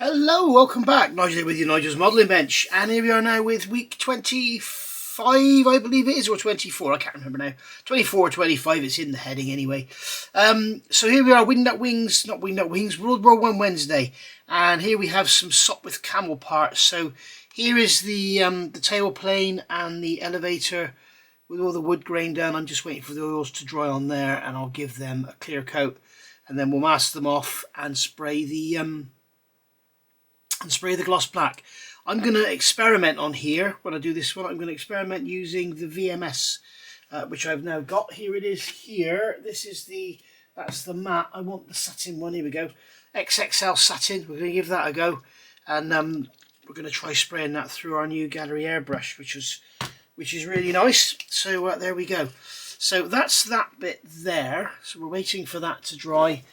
Hello, welcome back. Nigel here with you, Nigel's Modelling Bench. And here we are now with week 25, I believe it is, or 24, I can't remember now. 24 or 25, it's in the heading anyway. So here we are, World War I Wednesday. And here we have some Sopwith Camel parts. So here is the tailplane and the elevator with all the wood grain done. I'm just waiting for the oils to dry on there, and I'll give them a clear coat. And then we'll mask them off and spray the gloss black. I'm going to experiment on here when I do this one. I'm going to experiment using the VMS, which I've now got. Here it is here. That's the matte. I want the satin one. Here we go. XXL satin. We're going to give that a go. And we're going to try spraying that through our new gallery airbrush, which is really nice. So there we go. So that's that bit there. So we're waiting for that to dry,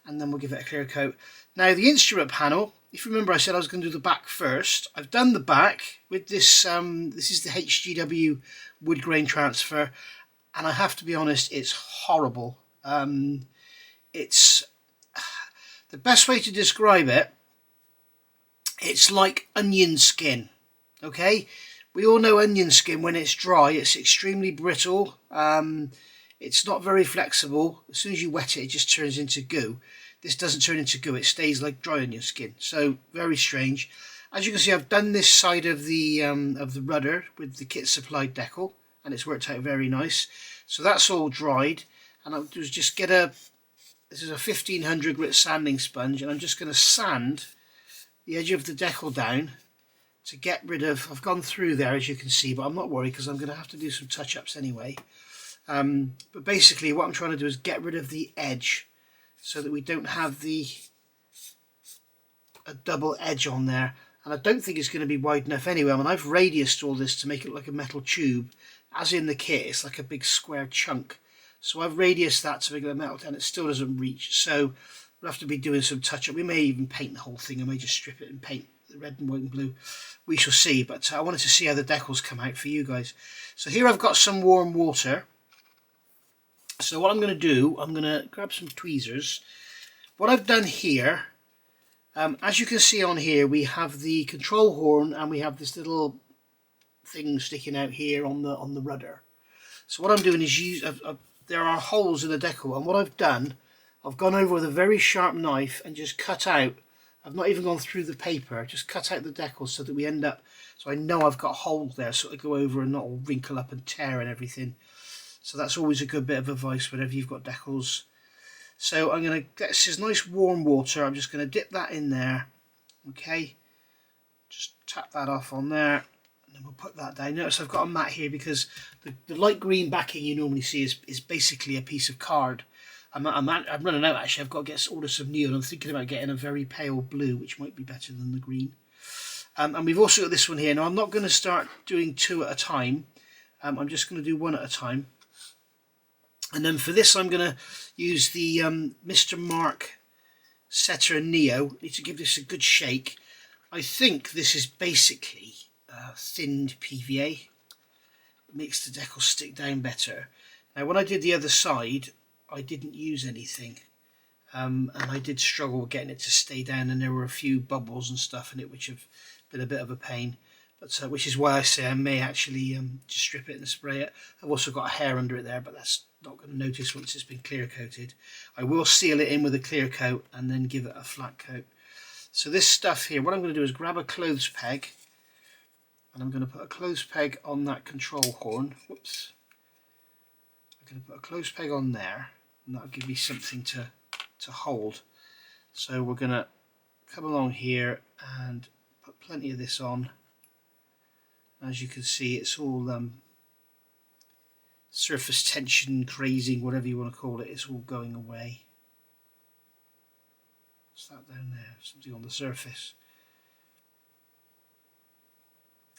and then we'll give it a clear coat. Now the instrument panel, if you remember I said I was going to do the back first. I've done the back with this, this is the HGW wood grain transfer, and I have to be honest, it's horrible. It's the best way to describe it, it's like onion skin, okay? We all know onion skin, when it's dry, it's extremely brittle. It's not very flexible. As soon as you wet it, it just turns into goo. This doesn't turn into goo, it stays like dry onion skin. So very strange. As you can see, I've done this side of the rudder with the kit supplied decal, and it's worked out very nice. So that's all dried, and I'll just get this is a 1500 grit sanding sponge, and I'm just going to sand the edge of the decal down to get rid of, I've gone through there as you can see, but I'm not worried because I'm going to have to do some touch-ups anyway. But basically what I'm trying to do is get rid of the edge so that we don't have a double edge on there. And I don't think it's going to be wide enough anyway. I mean, I've radiused all this to make it like a metal tube. As in the kit, it's like a big square chunk. So I've radiused that to make it a metal, and it still doesn't reach. So we'll have to be doing some touch-up. We may even paint the whole thing. I may just strip it and paint the red and white and blue. We shall see. But I wanted to see how the decals come out for you guys. So here I've got some warm water. So what I'm going to do, I'm going to grab some tweezers. What I've done here, as you can see on here, we have the control horn and we have this little thing sticking out here on the rudder. So what I'm doing is there are holes in the decal, and what I've done, I've gone over with a very sharp knife and just cut out. I've not even gone through the paper, just cut out the decal so that we end up, so I know I've got holes there so I go over and not all wrinkle up and tear and everything. So that's always a good bit of advice whenever you've got decals. So I'm going to get this nice warm water. I'm just going to dip that in there. Okay. Just tap that off on there. And then we'll put that down. Notice I've got a mat here because the light green backing you normally see is basically a piece of card. I'm running out actually. I've got to order some new, and I'm thinking about getting a very pale blue, which might be better than the green. And we've also got this one here. Now I'm not going to start doing two at a time. I'm just going to do one at a time. And then for this, I'm going to use the Mr. Mark Setter Neo. I need to give this a good shake. I think this is basically thinned PVA. It makes the decal stick down better. Now, when I did the other side, I didn't use anything. And I did struggle with getting it to stay down, and there were a few bubbles and stuff in it, which have been a bit of a pain. But which is why I say I may actually just strip it and spray it. I've also got a hair under it there, but that's not going to notice once it's been clear coated. I will seal it in with a clear coat and then give it a flat coat. So this stuff here, what I'm going to do is grab a clothes peg, and I'm going to put a clothes peg on that control horn. Whoops. I'm going to put a clothes peg on there, and that'll give me something to hold. So we're going to come along here and put plenty of this on. As you can see, it's all surface tension, crazing, whatever you want to call it, it's all going away. What's that down there? Something on the surface.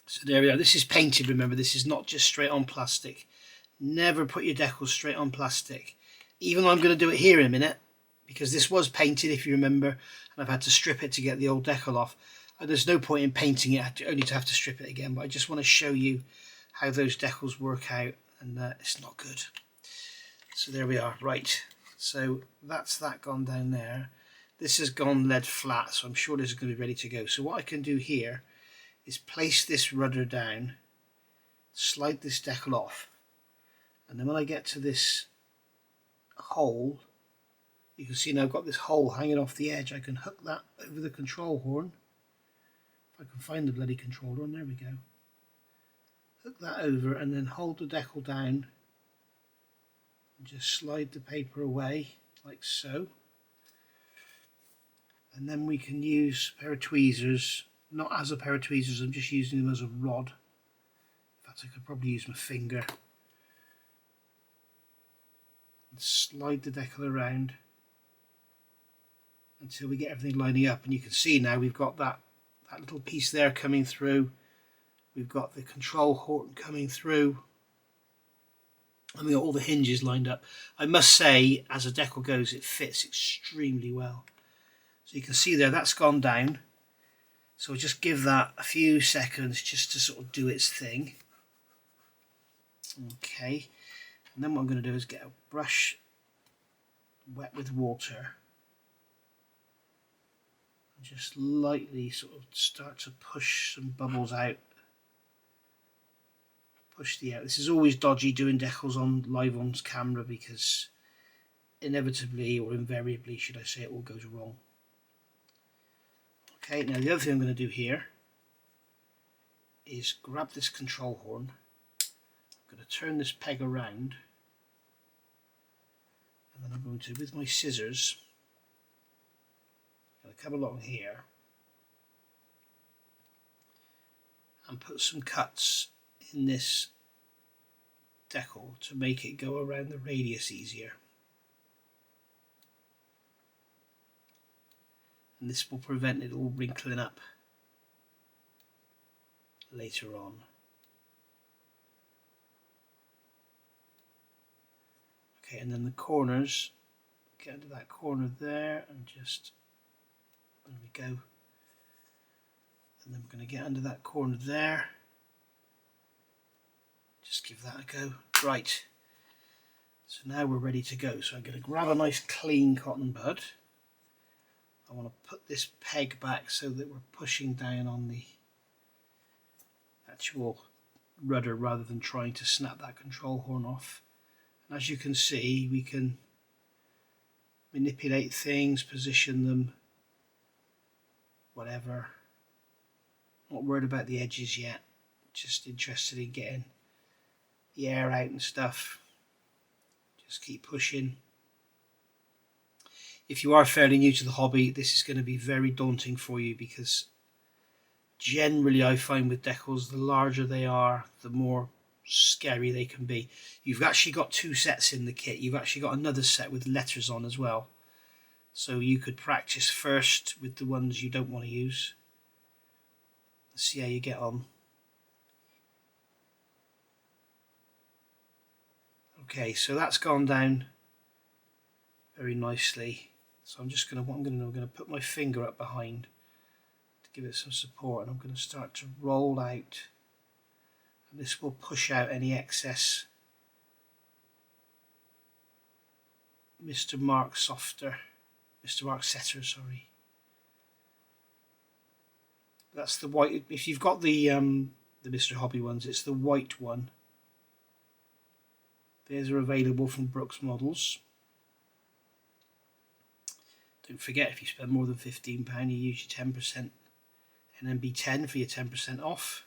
So there we are. This is painted, remember, this is not just straight on plastic. Never put your decals straight on plastic. Even though I'm going to do it here in a minute, because this was painted, if you remember, and I've had to strip it to get the old decal off. There's no point in painting it, only to have to strip it again, but I just want to show you how those decals work out, and it's not good. So there we are, right. So that's that gone down there. This has gone lead flat, so I'm sure this is going to be ready to go. So what I can do here is place this rudder down, slide this decal off, and then when I get to this hole, you can see now I've got this hole hanging off the edge. I can hook that over the control horn. If I can find the bloody control horn, there we go. Hook that over and then hold the decal down and just slide the paper away like so. And then we can use a pair of tweezers, not as a pair of tweezers, I'm just using them as a rod. In fact, I could probably use my finger. And slide the decal around until we get everything lining up. And you can see now we've got that little piece there coming through. We've got the control horn coming through. And we've got all the hinges lined up. I must say, as a decal goes, it fits extremely well. So you can see there, that's gone down. So we'll just give that a few seconds just to sort of do its thing. Okay, and then what I'm going to do is get a brush wet with water and just lightly sort of start to push some bubbles out. Push the out. This is always dodgy doing decals on live on camera because inevitably or invariably, should I say, it all goes wrong. Okay, now the other thing I'm going to do here is grab this control horn. I'm going to turn this peg around and then I'm going to, with my scissors, I'm going to come along here and put some cuts in this decal to make it go around the radius easier. And this will prevent it all wrinkling up later on. Okay, and then the corners, get into that corner there and just, there we go. And then we're going to get under that corner there. Just give that a go. Right, so now we're ready to go. So I'm going to grab a nice clean cotton bud. I want to put this peg back so that we're pushing down on the actual rudder rather than trying to snap that control horn off. And as you can see, we can manipulate things, position them, whatever. Not worried about the edges yet, just interested in getting the air out and stuff. Just keep pushing. If you are fairly new to the hobby, this is going to be very daunting for you because generally I find with decals, the larger they are, the more scary they can be. You've actually got two sets in the kit. You've actually got another set with letters on as well. So you could practice first with the ones you don't want to use. Let's see how you get on. Okay, so that's gone down very nicely. So I'm just going to, what I'm going to do, I'm going to put my finger up behind to give it some support, and I'm going to start to roll out, and this will push out any excess Mr. Mark Setter, sorry. That's the white. If you've got the Mr. Hobby ones, it's the white one. These are available from Brooks Models. Don't forget, if you spend more than £15, you use your 10% NMB10 for your 10% off.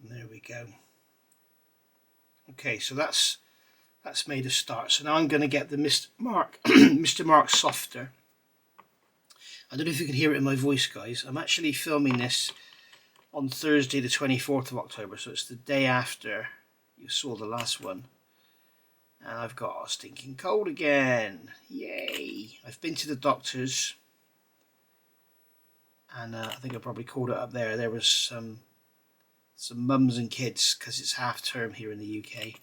There we go. Okay, so that's made a start. So now I'm going to get the Mr. Mark Mr. Mark Softer. I don't know if you can hear it in my voice, guys. I'm actually filming this on Thursday the 24th of October, so it's the day after you saw the last one. And I've got a stinking cold again. Yay! I've been to the doctors, and I think I probably called it up there. There was some mums and kids, because it's half term here in the UK.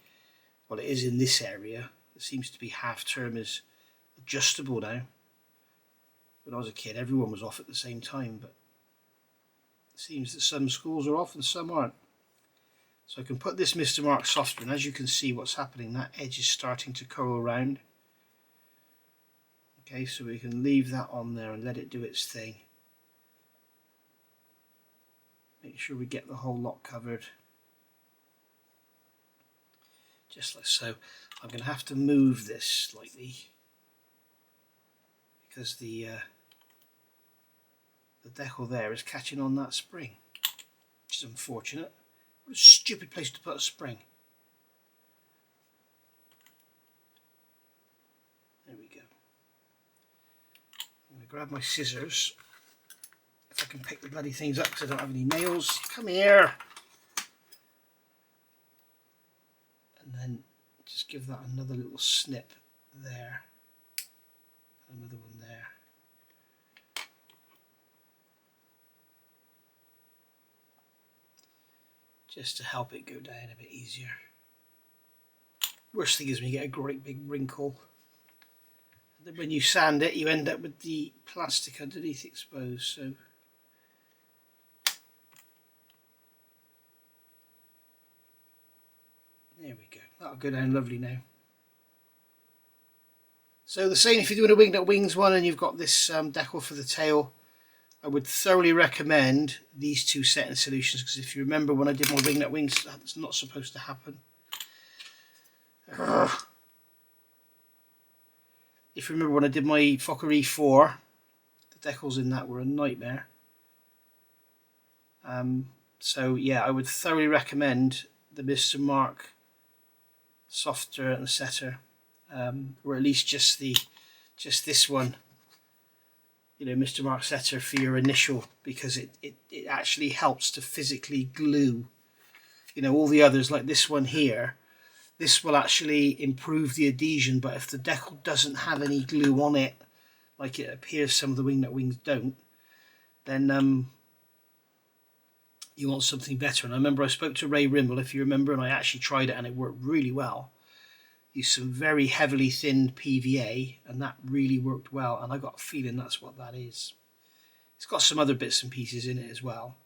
Well, it is in this area. It seems to be half term is adjustable now. When I was a kid, everyone was off at the same time, but it seems that some schools are off and some aren't. So I can put this Mr. Mark softer, and as you can see what's happening, that edge is starting to curl around. Okay, so we can leave that on there and let it do its thing. Make sure we get the whole lot covered. Just like so. I'm going to have to move this slightly because the decal there is catching on that spring, which is unfortunate. What a stupid place to put a spring. There we go. I'm going to grab my scissors, if I can pick the bloody things up because I don't have any nails. Come here! And then just give that another little snip there. Another one there. Just to help it go down a bit easier. Worst thing is when you get a great big wrinkle. And then when you sand it, you end up with the plastic underneath exposed. So there we go. That'll go down lovely now. So the same if you're doing a winged wings one and you've got this decal for the tail. I would thoroughly recommend these two setting solutions, because if you remember when I did my winged wings, that's not supposed to happen. If you remember when I did my Fokker E4, the decals in that were a nightmare. So yeah, I would thoroughly recommend the Mr. Mark softer and setter, or at least just this one. You know, Mr. Mark setter for your initial, because it actually helps to physically glue. You know, all the others like this one here, this will actually improve the adhesion, but if the decal doesn't have any glue on it, like it appears some of the winged wings don't, then you want something better. And I remember I spoke to Ray Rimble, if you remember, and I actually tried it and it worked really well. Used some very heavily thinned PVA and that really worked well, and I got a feeling that's what that is. It's got some other bits and pieces in it as well,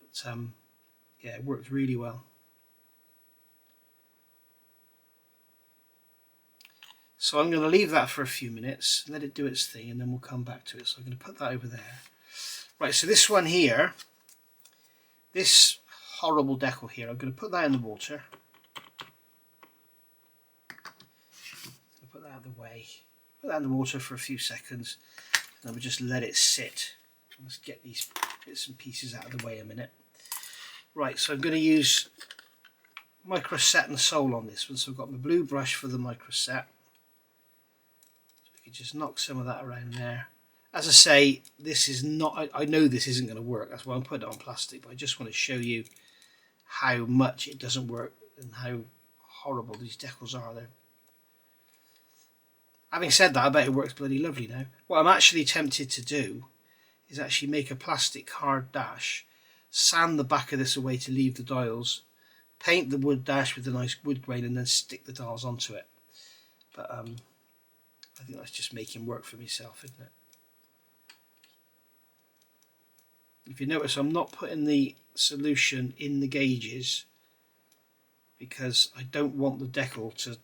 but yeah, it worked really well. So I'm going to leave that for a few minutes, let it do its thing, and then we'll come back to it. So I'm going to put that over there. Right, so this one here, this horrible decal here, I'm going to put that in the water. Put that out of the way. Put that in the water for a few seconds, and then we'll just let it sit. Let's get these bits and pieces out of the way a minute. Right, so I'm going to use microset and sole on this one. So I've got my blue brush for the microset. So we can just knock some of that around there. As I say, this is not, I know this isn't going to work, that's why I'm putting it on plastic, but I just want to show you how much it doesn't work and how horrible these decals are. Having said that, I bet it works bloody lovely now. What I'm actually tempted to do is actually make a plastic hard dash, sand the back of this away to leave the dials, paint the wood dash with a nice wood grain, and then stick the dials onto it. But I think that's just making work for myself, isn't it? If you notice, I'm not putting the solution in the gauges because I don't want the decal to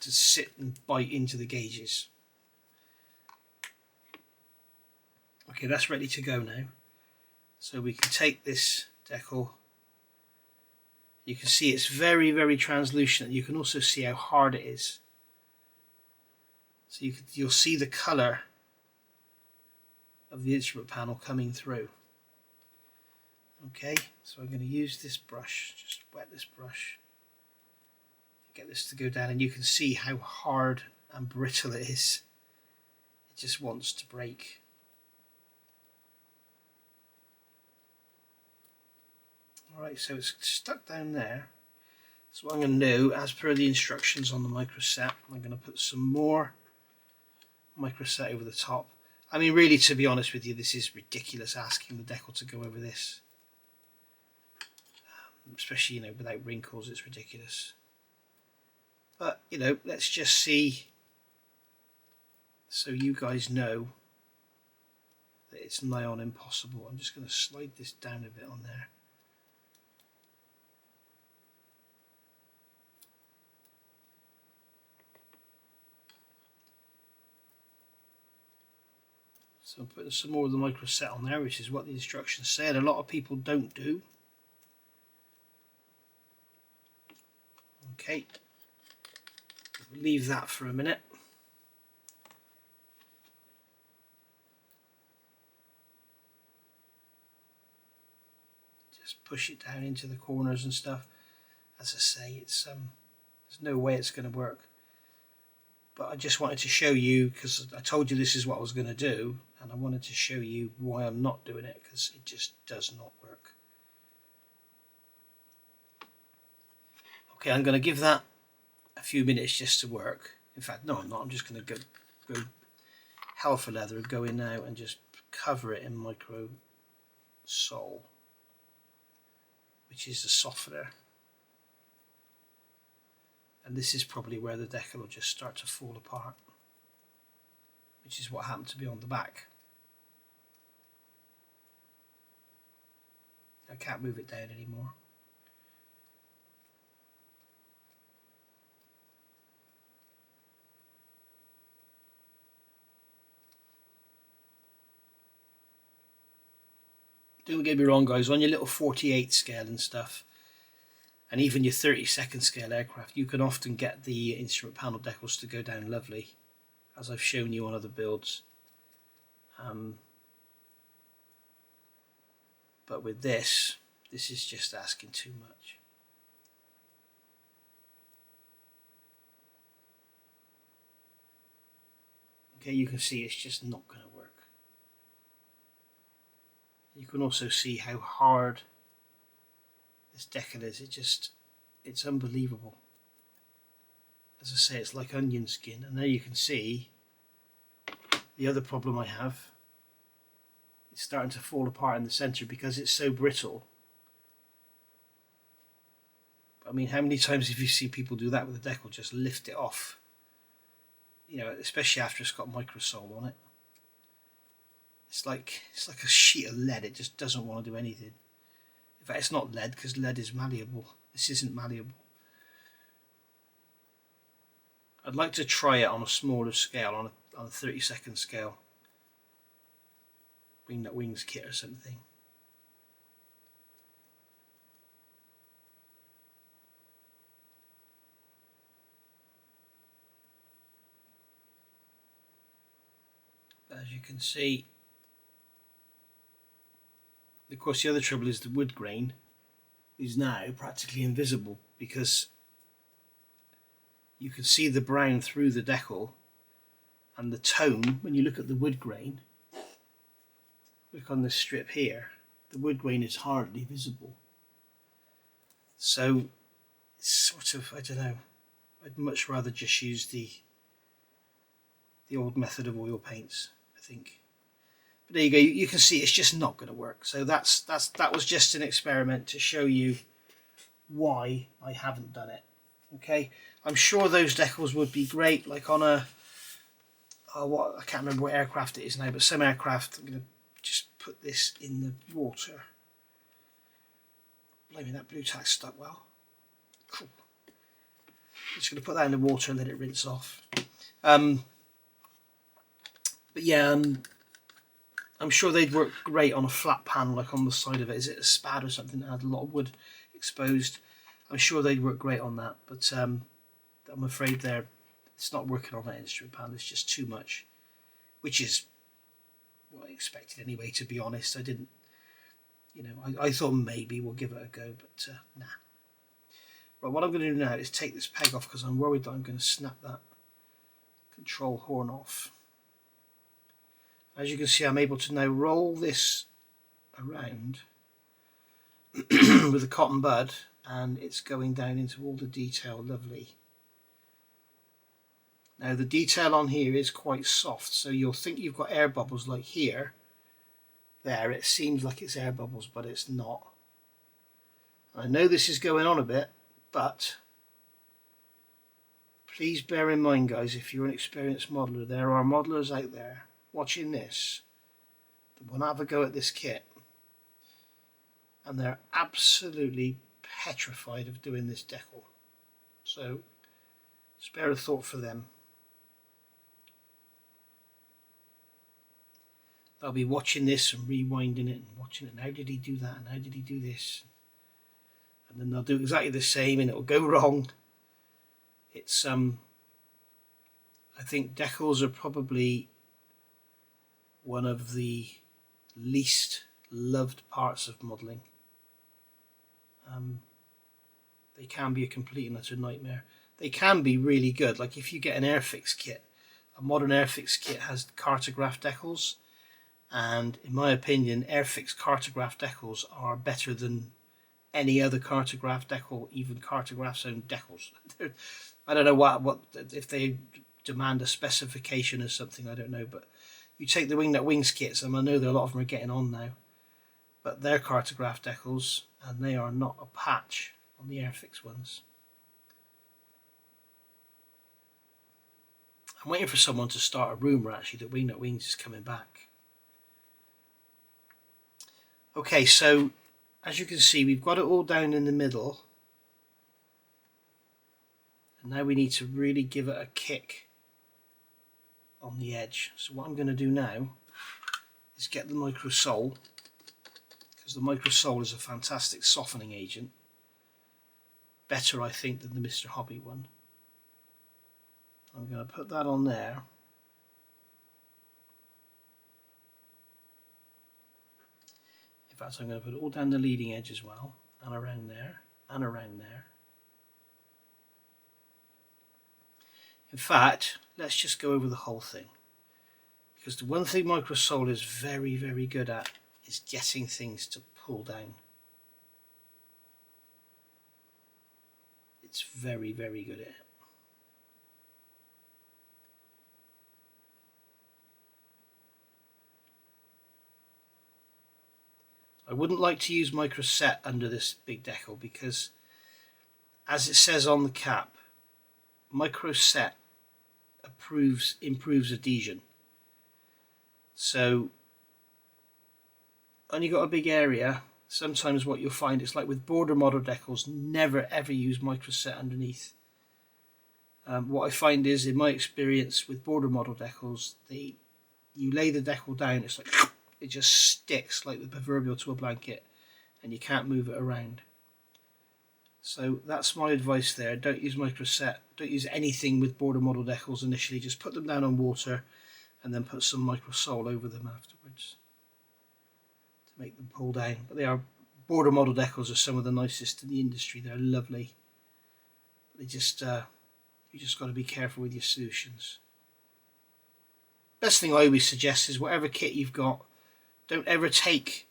sit and bite into the gauges. Okay, that's ready to go now. So we can take this decal. You can see it's very, very translucent. You can also see how hard it is. So you'll see the colour of the instrument panel coming through. Okay, so I'm going to use this brush, just wet this brush, get this to go down, and you can see how hard and brittle it is. It just wants to break. Alright, so it's stuck down there. So what I'm going to do, as per the instructions on the microset, I'm going to put some more microset over the top. I mean, really, to be honest with you, this is ridiculous asking the decal to go over this. Especially, you know, without wrinkles, it's ridiculous. But, you know, let's just see, so you guys know that it's nigh on impossible. I'm just going to slide this down a bit on there. So I'm putting some more of the microset on there, which is what the instructions said. A lot of people don't do. Okay, leave that for a minute. Just push it down into the corners and stuff. As I say, it's there's no way it's going to work. But I just wanted to show you, because I told you this is what I was going to do, and I wanted to show you why I'm not doing it, because it just does not work. Okay, I'm going to give that a few minutes just to work. In fact, no, I'm not. I'm just going to go hell for leather and go in now and just cover it in micro sol, which is the softener. And this is probably where the decal will just start to fall apart, which is what happened to be on the back. I can't move it down anymore. Don't get me wrong, guys, on your little 48 scale and stuff, and even your 32nd scale aircraft, you can often get the instrument panel decals to go down lovely, as I've shown you on other builds. But with this is just asking too much. Okay, you can see it's just not going to work. You can also see how hard this decal is. It's unbelievable. As I say, it's like onion skin. And there you can see the other problem I have. It's starting to fall apart in the centre because it's so brittle. I mean, how many times have you seen people do that with a decal? Just lift it off. You know, especially after it's got microsol on it. It's like a sheet of lead. It just doesn't want to do anything. In fact, it's not lead, because lead is malleable. This isn't malleable. I'd like to try it on a smaller scale, on a 32nd scale. Bring that wings kit or something. As you can see, of course, the other trouble is the wood grain is now practically invisible, because you can see the brown through the decal, and the tone, when you look at the wood grain, look on this strip here, the wood grain is hardly visible. So it's sort of, I don't know, I'd much rather just use the old method of oil paints, I think. But there you go, you can see it's just not going to work. So that was just an experiment to show you why I haven't done it. Okay, I'm sure those decals would be great, like on a I can't remember what aircraft it is now, but some aircraft. I'm going to just put this in the water. Blimey, that blue tack stuck well. Cool. Just going to put that in the water and let it rinse off. But yeah, I'm sure they'd work great on a flat pan, like on the side of it. Is it a spad or something that had a lot of wood exposed? I'm sure they'd work great on that, but I'm afraid it's not working on that instrument panel. It's just too much, which is what I expected anyway, to be honest. I didn't, you know, I thought maybe we'll give it a go, but nah. Right, what I'm going to do now is take this peg off, because I'm worried that I'm going to snap that control horn off. As you can see, I'm able to now roll this around with a cotton bud and it's going down into all the detail. Lovely. Now the detail on here is quite soft, so you'll think you've got air bubbles like here. There, it seems like it's air bubbles, but it's not. I know this is going on a bit, but please bear in mind, guys, if you're an experienced modeler, there are modelers out there watching this that will have a go at this kit, and they're absolutely petrified of doing this decal. So spare a thought for them. They'll be watching this and rewinding it and watching it, and how did he do that and how did he do this, and then they'll do exactly the same and it'll go wrong. It's I think decals are probably one of the least loved parts of modelling. They can be a complete and utter nightmare. They can be really good, like if you get an Airfix kit. A modern Airfix kit has cartograph decals, and in my opinion Airfix cartograph decals are better than any other cartograph decal, even cartograph's own decals. I don't know what if they demand a specification or something, I don't know, but you take the WNW Wings kits, and I know that a lot of them are getting on now, but they're cartograph decals and they are not a patch on the Airfix ones. I'm waiting for someone to start a rumour actually that WNW Wings is coming back. Okay, so as you can see, we've got it all down in the middle, and now we need to really give it a kick on the edge. So what I'm going to do now is get the micro sole, because the micro sole is a fantastic softening agent, better I think than the Mr. Hobby one. I'm going to put that on there. In fact, I'm going to put it all down the leading edge as well, and around there, and around there. In fact, let's just go over the whole thing, because the one thing micro sole is very, very good at is getting things to pull down. It's very, very good at it. I wouldn't like to use micro set under this big decal, because as it says on the cap, micro set improves adhesion. So when you've got a big area, sometimes what you'll find, it's like with border model decals, never ever use micro set underneath. What I find is, in my experience with border model decals, you lay the decal down, it's like it just sticks like the proverbial to a blanket, and you can't move it around. So that's my advice there. Don't use micro set, don't use anything with border model decals initially. Just put them down on water and then put some micro sole over them afterwards to make them pull down. But border model decals are some of the nicest in the industry. They're lovely. They just you just got to be careful with your solutions. Best thing I always suggest is whatever kit you've got, don't ever take,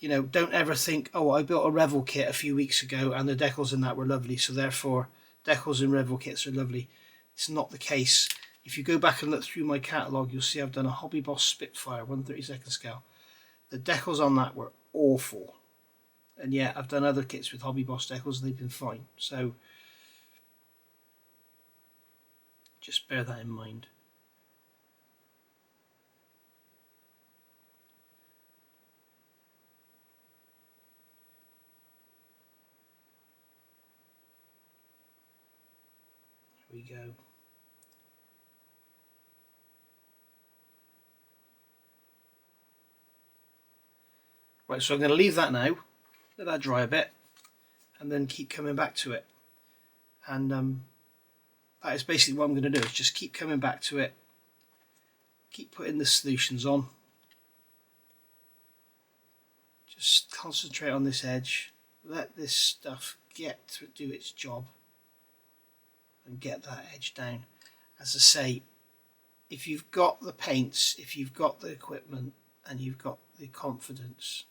don't ever think, oh, I built a Revel kit a few weeks ago and the decals in that were lovely, so therefore decals in Revel kits are lovely. It's not the case. If you go back and look through my catalogue, you'll see I've done a Hobby Boss Spitfire 1/32 scale. The decals on that were awful, and yet I've done other kits with Hobby Boss decals and they've been fine. So just bear that in mind. We go. Right, so I'm going to leave that now, let that dry a bit, and then keep coming back to it. And that is basically what I'm going to do, is just keep coming back to it, keep putting the solutions on, just concentrate on this edge, let this stuff do its job, and get that edge down. As I say, if you've got the paints, if you've got the equipment, and you've got the confidence,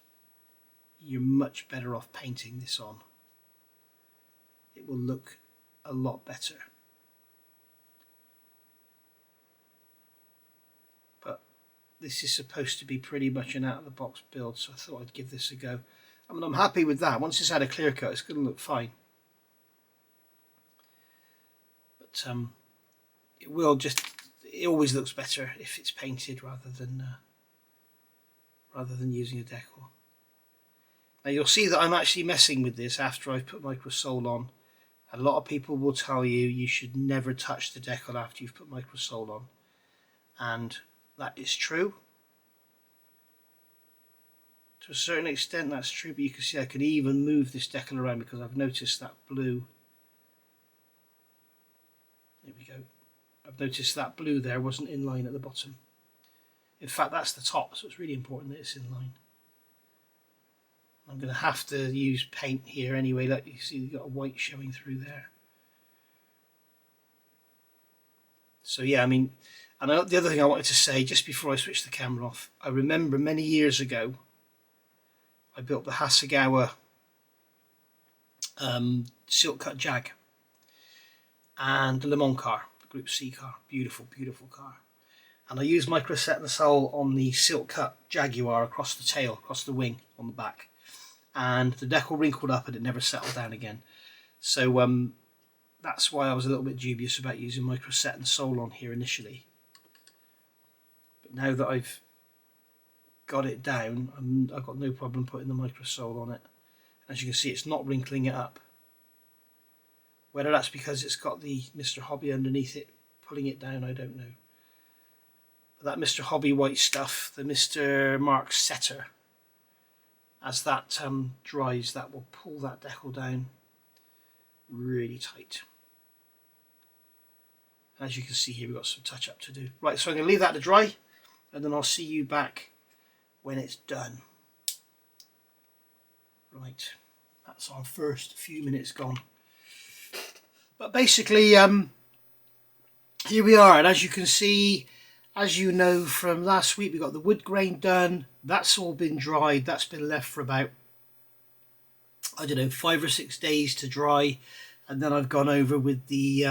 you're much better off painting this on. it will look a lot better. But this is supposed to be pretty much an out-of-the-box build, so I thought I'd give this a go. I mean, I'm happy with that. Once it's had a clear coat, it's going to look fine. But it always looks better if it's painted rather than using a decal. Now you'll see that I'm actually messing with this after I've put Microsol on. A lot of people will tell you you should never touch the decal after you've put Microsol on, and that is true. To a certain extent that's true, but you can see I can even move this decal around because I've noticed that blue. There we go. I've noticed that blue there wasn't in line at the bottom. In fact, that's the top, so it's really important that it's in line. I'm going to have to use paint here anyway. Like you see, you've got a white showing through there. So yeah, I mean, and the other thing I wanted to say just before I switch the camera off, I remember many years ago I built the Hasegawa silk cut Jag and the Le Mans car, the Group C car, beautiful, beautiful car. And I used microset and sole on the silk cut Jaguar across the tail, across the wing on the back, and the decal wrinkled up and it never settled down again. So that's why I was a little bit dubious about using microset and sole on here initially. But now that I've got it down, I've got no problem putting the microsole on it. As you can see, it's not wrinkling it up. Whether that's because it's got the Mr. Hobby underneath it pulling it down, I don't know. But that Mr. Hobby white stuff, the Mr. Mark Setter, as that dries, that will pull that decal down really tight. As you can see here, we've got some touch up to do. Right, so I'm going to leave that to dry, and then I'll see you back when it's done. Right, that's our first few minutes gone. But basically, here we are, and as you can see, as you know from last week, we got the wood grain done. That's all been dried. That's been left for about, I don't know, 5 or 6 days to dry, and then I've gone over with the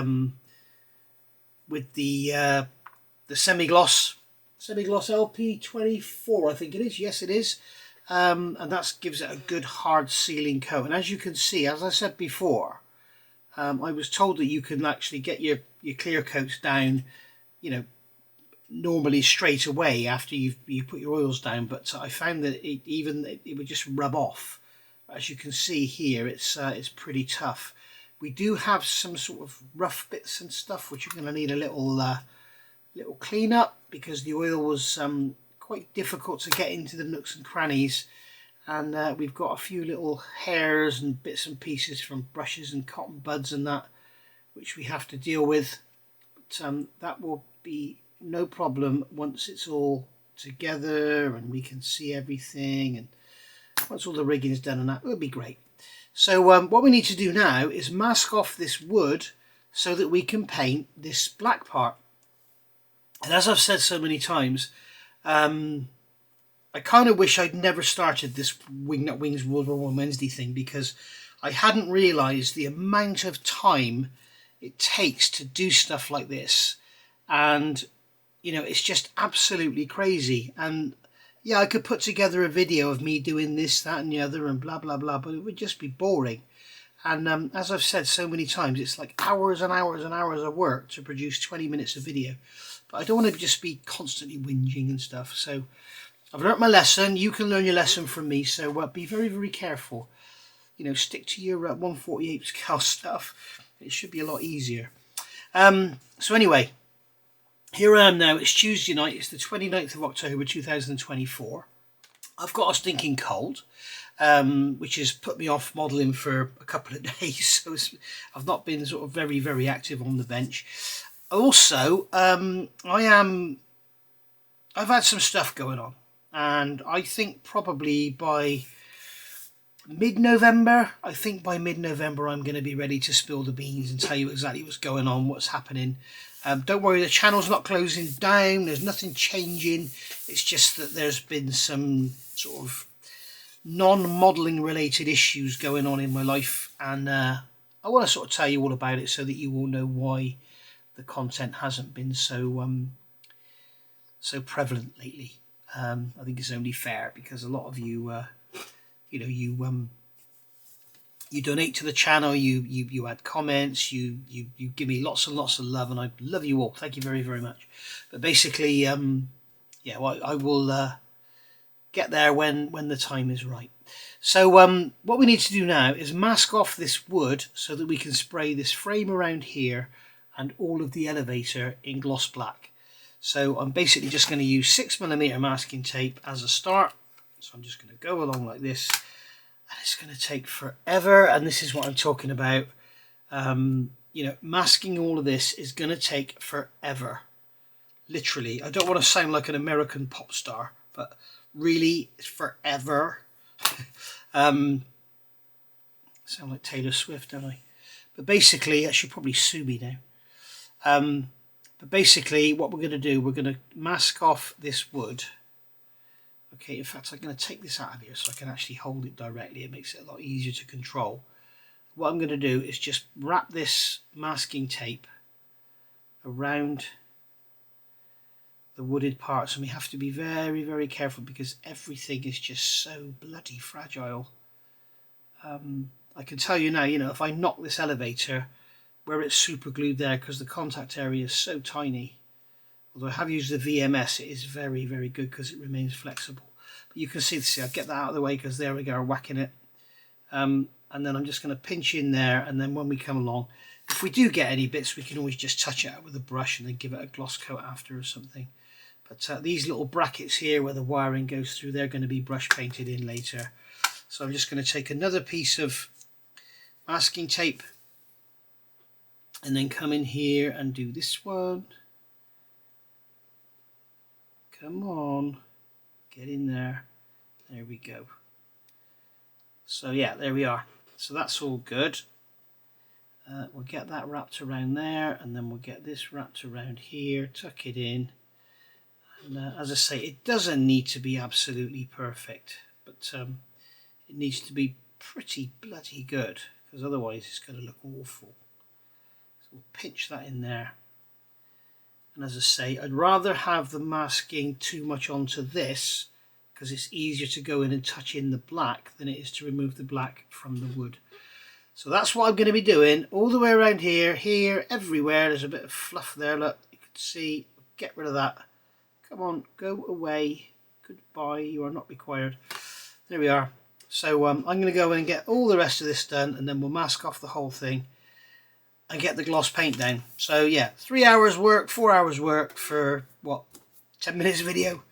semi-gloss LP24, I think it is. Yes, it is. And that gives it a good hard sealing coat. And as you can see, as I said before, I was told that you can actually get your clear coats down, normally straight away after you put your oils down, but I found that it would just rub off. As you can see here, it's pretty tough. We do have some sort of rough bits and stuff which are going to need a little clean up, because the oil was quite difficult to get into the nooks and crannies, and we've got a few little hairs and bits and pieces from brushes and cotton buds and that which we have to deal with, but that will be no problem once it's all together and we can see everything, and once all the rigging is done, and that will be great. So what we need to do now is mask off this wood so that we can paint this black part. And as I've said so many times, I kind of wish I'd never started this WNW Wednesday thing, because I hadn't realised the amount of time it takes to do stuff like this. And it's just absolutely crazy. And yeah, I could put together a video of me doing this, that and the other and blah blah blah, but it would just be boring. And as I've said so many times, it's like hours and hours and hours of work to produce 20 minutes of video. But I don't want to just be constantly whinging and stuff. So I've learnt my lesson. You can learn your lesson from me. So be very, very careful. Stick to your 1/48 scale stuff. It should be a lot easier. So anyway, here I am now. It's Tuesday night. It's the 29th of October 2024. I've got a stinking cold, which has put me off modelling for a couple of days. So I've not been sort of very, very active on the bench. Also, I've had some stuff going on, and I think probably by mid-November, I'm going to be ready to spill the beans and tell you exactly what's going on, what's happening. Don't worry, the channel's not closing down, there's nothing changing. It's just that there's been some sort of non-modelling related issues going on in my life, and I want to sort of tell you all about it so that you all know why the content hasn't been so so prevalent lately. I think it's only fair because a lot of you, you know, you donate to the channel, you add comments, you give me lots and lots of love, and I love you all. Thank you very, very much. But basically, yeah, well, I will get there when the time is right. So what we need to do now is mask off this wood so that we can spray this frame around here and all of the elevator in gloss black. So I'm basically just going to use 6mm masking tape as a start. So I'm just going to go along like this. And it's going to take forever, and this is what I'm talking about. You know, masking all of this is going to take forever. Literally. I don't want to sound like an American pop star, but really, it's forever. Sound like Taylor Swift, don't I? But basically, I should probably sue me now. But basically, what we're going to do, we're going to mask off this wood. Okay, in fact, I'm going to take this out of here so I can actually hold it directly. It makes it a lot easier to control. What I'm going to do is just wrap this masking tape around the wooded parts, and we have to be very, very careful because everything is just so bloody fragile. I can tell you now, you know, if I knock this elevator where it's super glued there, because the contact area is so tiny, although I have used the VMS, it is very, very good because it remains flexible. But you can see, I'll get that out of the way because there we go, whacking it. And then I'm just going to pinch in there, and then when we come along, if we do get any bits, we can always just touch it out with a brush and then give it a gloss coat after or something. But these little brackets here where the wiring goes through, they're going to be brush painted in later. So I'm just going to take another piece of masking tape and then come in here and do this one. Come on, get in there. There we go. So yeah, there we are. So that's all good. We'll get that wrapped around there, and then we'll get this wrapped around here, tuck it in. And as I say, it doesn't need to be absolutely perfect, but it needs to be pretty bloody good, because otherwise it's going to look awful. So we'll pinch that in there. And as I say, I'd rather have the masking too much onto this, because it's easier to go in and touch in the black than it is to remove the black from the wood. So that's what I'm going to be doing all the way around here, everywhere. There's a bit of fluff there, look, you can see. Get rid of that. Come on, go away. Goodbye, you are not required. There we are. So I'm going to go in and get all the rest of this done, and then we'll mask off the whole thing and get the gloss paint down. So yeah, 3 hours work, 4 hours work for what, 10 minutes video.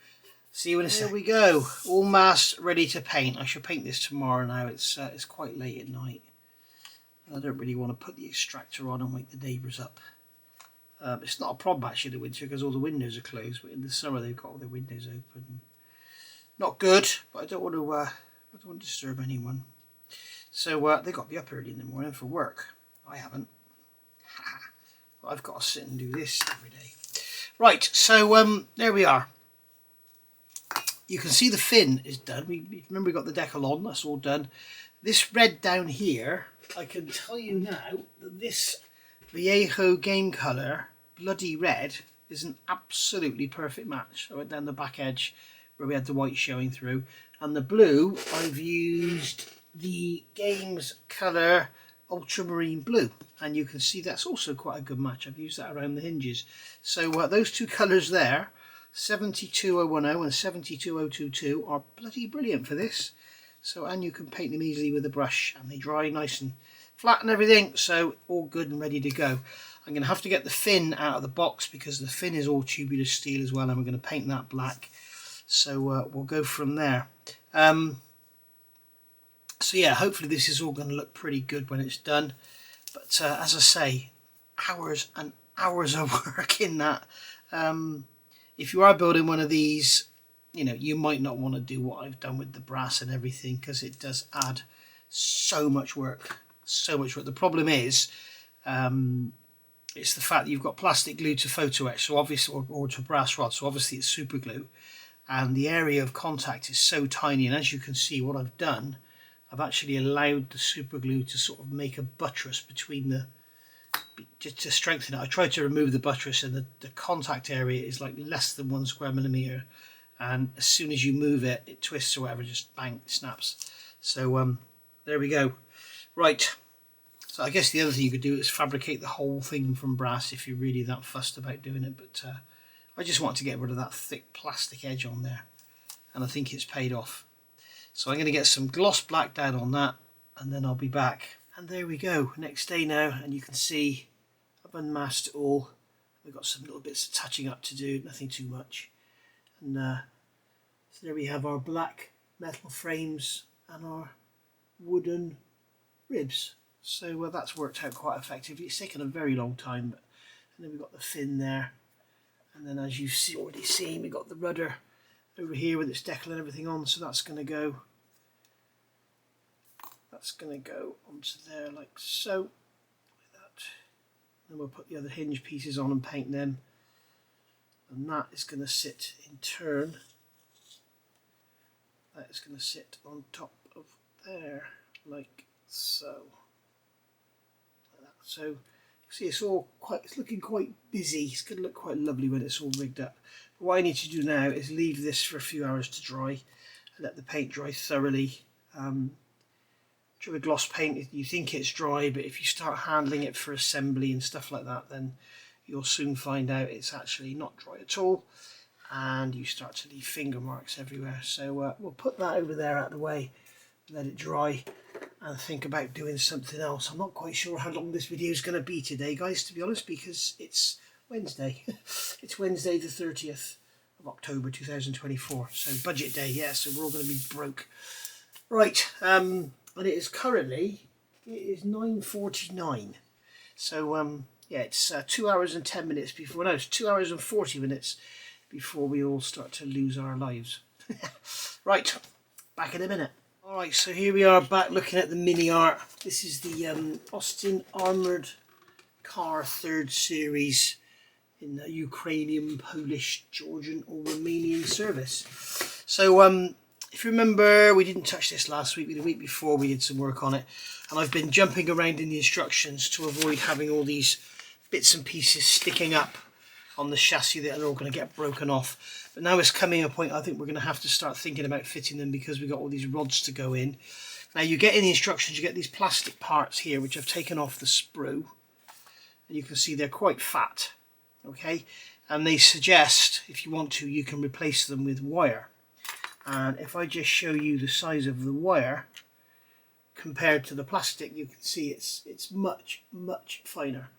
See you in a second. There we go, all masked, ready to paint. I should paint this tomorrow now. It's quite late at night. I don't really want to put the extractor on and wake the neighbours up. It's not a problem actually in the winter because all the windows are closed, but in the summer they've got all their windows open. Not good, but I don't want to disturb anyone. So they've got to be up early in the morning for work. I haven't. Well, I've got to sit and do this every day. Right, so there we are. You can see the fin is done. Remember we got the decal on, that's all done. This red down here, I can tell you now that this Vallejo game colour, bloody red, is an absolutely perfect match. I went down the back edge where we had the white showing through. And the blue, I've used the game's colour ultramarine blue. And you can see that's also quite a good match. I've used that around the hinges. So those two colours there, 72010 and 72022, are bloody brilliant for this. So, and you can paint them easily with a brush, and they dry nice and flat and everything, so all good and ready to go. I'm going to have to get the fin out of the box because the fin is all tubular steel as well, and we're going to paint that black. So we'll go from there. So yeah, hopefully this is all going to look pretty good when it's done. But as I say, hours and hours of work in that. If you are building one of these, you know, you might not want to do what I've done with the brass and everything because it does add so much work. So much work. The problem is, it's the fact that you've got plastic glue to photo etch, so obviously, or to brass rod, so obviously it's super glue, and the area of contact is so tiny. And as you can see, what I've done, I've actually allowed the super glue to sort of make a buttress between the, just to strengthen it. I tried to remove the buttress, and the contact area is like less than 1 square millimeter, and as soon as you move it, it twists or whatever, just bang, it snaps. So there we go. Right, so I guess the other thing you could do is fabricate the whole thing from brass if you're really that fussed about doing it, but I just want to get rid of that thick plastic edge on there, and I think it's paid off. So I'm going to get some gloss black down on that, and then I'll be back. And there we go, next day now, and you can see I've unmasked it all. We've got some little bits of touching up to do, nothing too much. And so there we have our black metal frames and our wooden ribs. So that's worked out quite effectively. It's taken a very long time, but, and then we've got the fin there, and then as you've already seen, we've got the rudder over here with its decal and everything on, so that's going to go onto there like so, like that. Then we'll put the other hinge pieces on and paint them, and that is going to sit in turn, that is going to sit on top of there like so. So you see it's looking quite busy. It's going to look quite lovely when it's all rigged up. But what I need to do now is leave this for a few hours to dry and let the paint dry thoroughly. With a gloss paint, you think it's dry, but if you start handling it for assembly and stuff like that, then you'll soon find out it's actually not dry at all, and you start to leave finger marks everywhere. So we'll put that over there out of the way, let it dry, and think about doing something else. I'm not quite sure how long this video is going to be today, guys, to be honest, because it's Wednesday. It's Wednesday the 30th of October 2024, so budget day, yeah, so we're all going to be broke. Right, and it is currently, it is 9:49, so yeah, it's 2 hours and 10 minutes before, no, it's 2 hours and 40 minutes before we all start to lose our lives. Right, back in a minute. Alright, so here we are back looking at the mini art. This is the Austin Armoured Car 3rd Series in the Ukrainian, Polish, Georgian or Romanian service. So if you remember, we didn't touch this last week, the week before we did some work on it, and I've been jumping around in the instructions to avoid having all these bits and pieces sticking up on the chassis that are all going to get broken off. But now it's coming a point I think we're going to have to start thinking about fitting them, because we've got all these rods to go in. Now you get in the instructions, you get these plastic parts here which I've taken off the sprue, and you can see they're quite fat, okay, and they suggest if you want to you can replace them with wire. And if I just show you the size of the wire compared to the plastic, you can see it's much finer.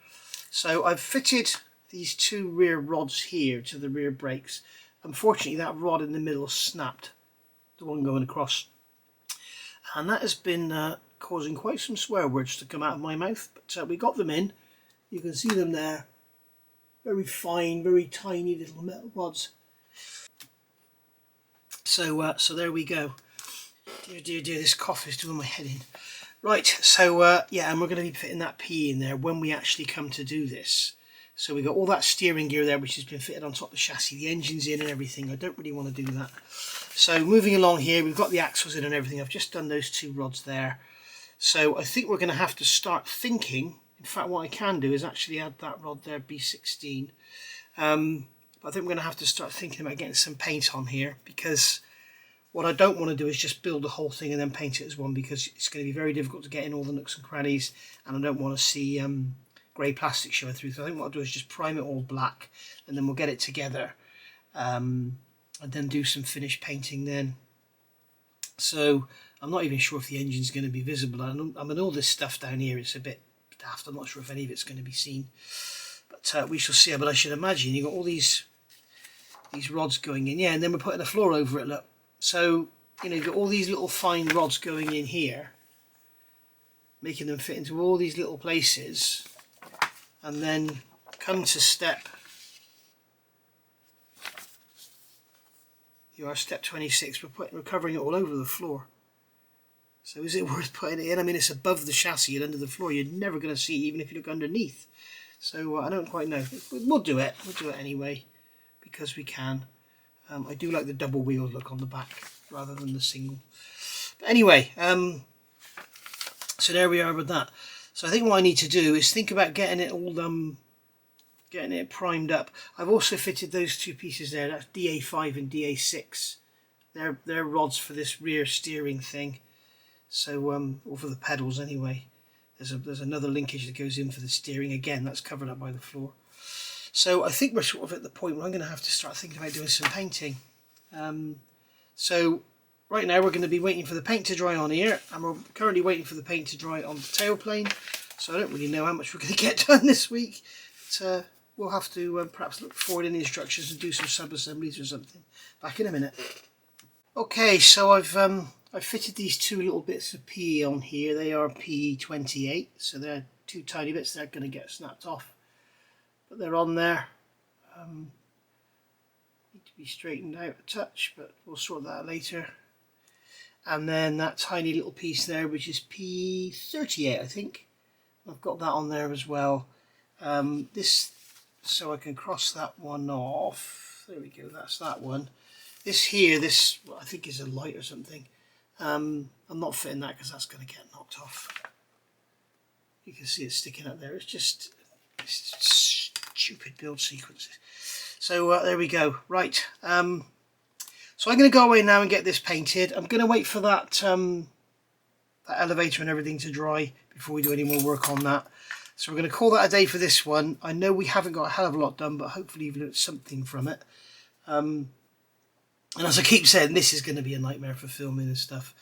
So I've fitted these 2 rear rods here to the rear brakes. Unfortunately, that rod in the middle snapped, the one going across, and that has been causing quite some swear words to come out of my mouth, but we got them in. You can see them there, very fine, very tiny little metal rods. So so there we go. Dear, this cough is doing my head in. Right, so yeah, and we're going to be putting that P in there when we actually come to do this. So we've got all that steering gear there which has been fitted on top of the chassis, the engine's in and everything. I don't really want to do that. So moving along here, we've got the axles in and everything. I've just done those 2 rods there. So I think we're going to have to start thinking, in fact what I can do is actually add that rod there, B16. But I think we're going to have to start thinking about getting some paint on here, because what I don't want to do is just build the whole thing and then paint it as one, because it's going to be very difficult to get in all the nooks and crannies, and I don't want to see grey plastic showing through. So I think what I'll do is just prime it all black, and then we'll get it together, and then do some finished painting then. So I'm not even sure if the engine's going to be visible. I mean, all this stuff down here is a bit daft. I'm not sure if any of it's going to be seen, but we shall see. But I should imagine you've got all these rods going in, yeah, and then we're putting a floor over it, look. So, you know, you've got all these little fine rods going in here, making them fit into all these little places, and then come to step, step 26, we're covering it all over the floor. So is it worth putting it in? I mean, it's above the chassis and under the floor. You're never going to see it, even if you look underneath. So I don't quite know. We'll do it. We'll do it anyway, because we can. I do like the double wheel look on the back rather than the single. But anyway, So there we are with that. So I think what I need to do is think about getting it all getting it primed up. I've also fitted those two pieces there. That's DA5 and DA6. They're rods for this rear steering thing. So or for the pedals anyway. There's another linkage that goes in for the steering. Again, that's covered up by the floor. So I think we're sort of at the point where I'm going to have to start thinking about doing some painting. So right now we're going to be waiting for the paint to dry on here, and we're currently waiting for the paint to dry on the tailplane. So I don't really know how much we're going to get done this week. But, we'll have to perhaps look forward in the instructions and do some sub-assemblies or something. Back in a minute. Okay, so I've fitted these two little bits of PE on here. They are PE28, so they're two tiny bits. They're going to get snapped off, but they're on there. Need to be straightened out a touch, but we'll sort that out later. And then that tiny little piece there, which is PE38, I think. I've got that on there as well. This, so I can cross that one off. There we go, that's that one. This here, this I think is a light or something. I'm not fitting that because that's going to get knocked off. You can see it sticking up there. It's just stupid build sequences. So there we go. Right. So I'm going to go away now and get this painted. I'm going to wait for that that elevator and everything to dry before we do any more work on that. So we're going to call that a day for this one. I know we haven't got a hell of a lot done, but hopefully you've learned something from it. And as I keep saying, this is going to be a nightmare for filming and stuff.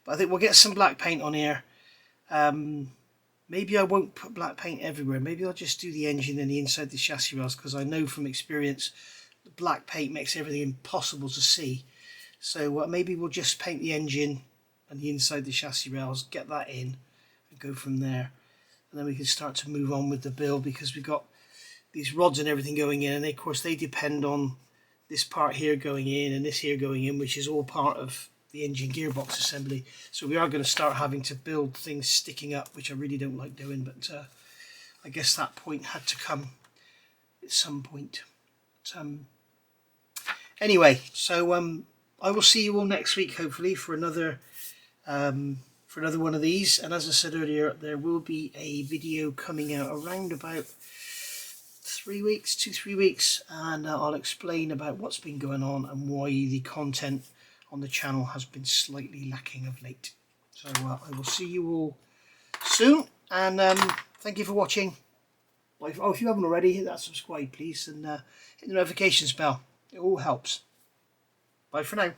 But I think we'll get some black paint on here. Maybe I won't put black paint everywhere. Maybe I'll just do the engine and the inside the chassis rails, because I know from experience the black paint makes everything impossible to see. So maybe we'll just paint the engine and the inside the chassis rails, get that in and go from there. And then we can start to move on with the build, because we've got these rods and everything going in, and of course they depend on this part here going in and this here going in, which is all part of the engine gearbox assembly. So we are going to start having to build things sticking up, which I really don't like doing, but I guess that point had to come at some point. But, anyway, so I will see you all next week, hopefully, for another one of these. And as I said earlier, there will be a video coming out around about 3 weeks, 2-3 weeks, and I'll explain about what's been going on and why the content on the channel has been slightly lacking of late. So I will see you all soon, and thank you for watching. Oh, if you haven't already, hit that subscribe please, and hit the notifications bell. It all helps. Bye for now.